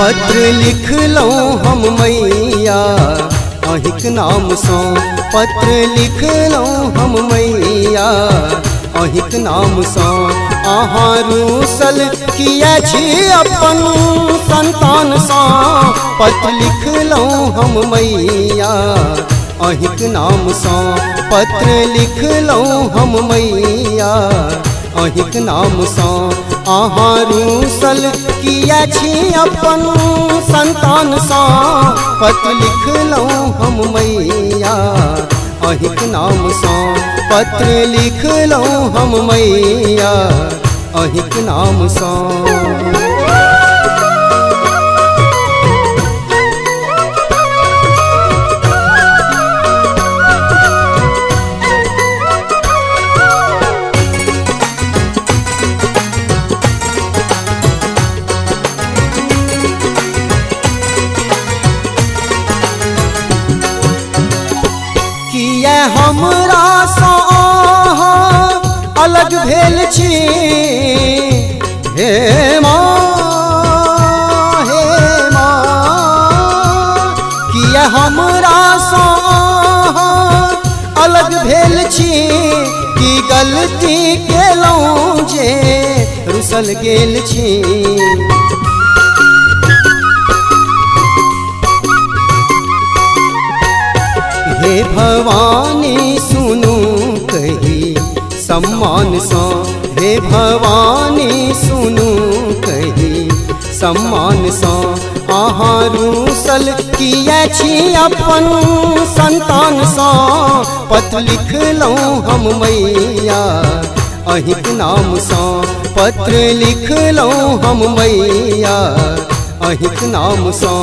पत्र लिखलौं हम मैया अहिक नाम सो। पत्र लिखलौं हम मैया अहिक नाम सो। अहाँ रूसल किया छी अपन संतान सा। पत्र लिखलौं हम मैया अहिक नाम सो। पत्र लिखलौं हम मैया अहिक नाम सो। अहाँ रूसल किया छी अपन संतान सा। पत्र लिखलौं हम मैया अहिक नाम सो। पत्र लिखलौं हम मैया अहिक नाम सो। हमरा सा अलग भेल छी हे माँ, हे माँ। किया हमरा सा अलग भेल छी कि गलती केलौं जे रुसल गेल छी। हे भवानी सुनू कही सम्मान सा। हे भवानी सुनू कही सम्मान सा। अहाँ रूसल किया छी अपन संतान सा। पत्र लिखलौं हम मैया अहिक नाम सा। पत्र लिखलौं हम मैया अहिक नाम सा।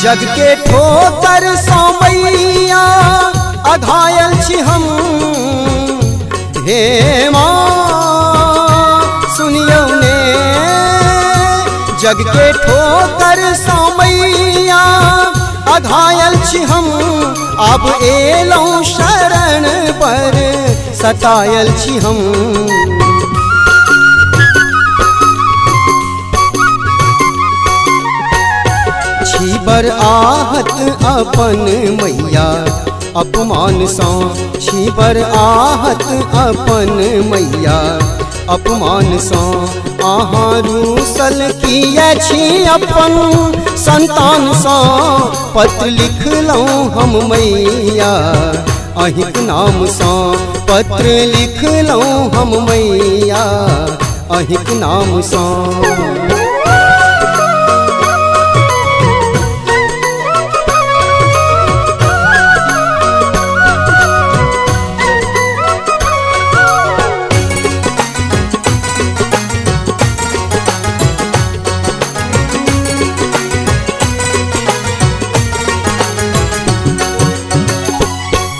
जग के ठोकर सा मैया अघायल छी हम हे माँ सुनियो ने। जग के ठोकर सा मैया अघायल छी हम। अब एलौं शरण पर सतायल छी हम। छीबर आहत अपन मैया अपमान सा। छीबर आहत अपन मैया अपमान सा। अहाँ रूसल किया छी अपन संतान सा। पत्र लिखलौं हम मैया अहिक नाम सा। पत्र लिखलौं हम मैया अहिक नाम सा।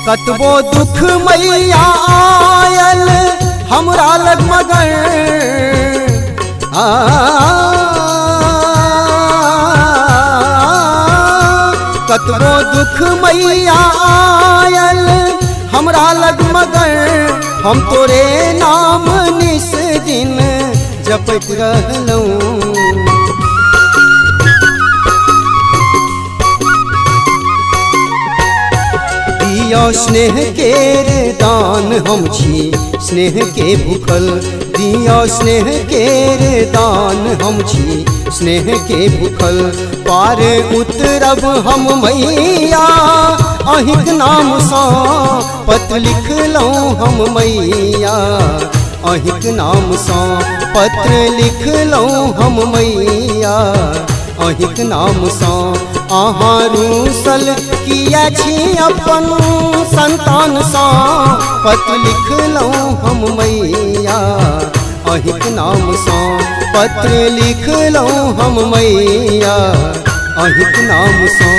कतबो दुख मैया आयल हमरा लग मगर कतबो दुख मैया आयल हमरा लग मगर। हम तोरे नाम निस दिन जपत रहलौं। स्नेह केर दान हम छी स्नेह के भूखल। दिया स्नेह केर दान हम छी स्नेह के भूखल। पार उतरब हम मैया अहिक नाम सा। पत्र लिखलौं हम मैया अहिक नाम सा। पत्र लिखलौं हम मैया अहिक नाम सा। अहाँ रूसल किया छी अपन संतान सा। पत्र लिखलौं हम मैया अहिक नाम सा। पत्र लिखलौं हम मैया अहिक नाम सा।